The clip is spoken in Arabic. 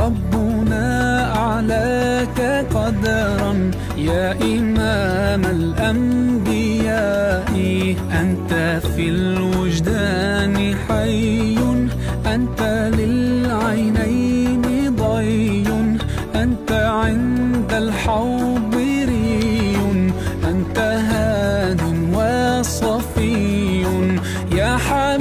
ربنا أعلاك قدرا يا إمام الأنبياء. أنت في الوجدان حي، أنت للعينين ضي، أنت عند الحوض ري، أنت هاد وصفي يا حبيبي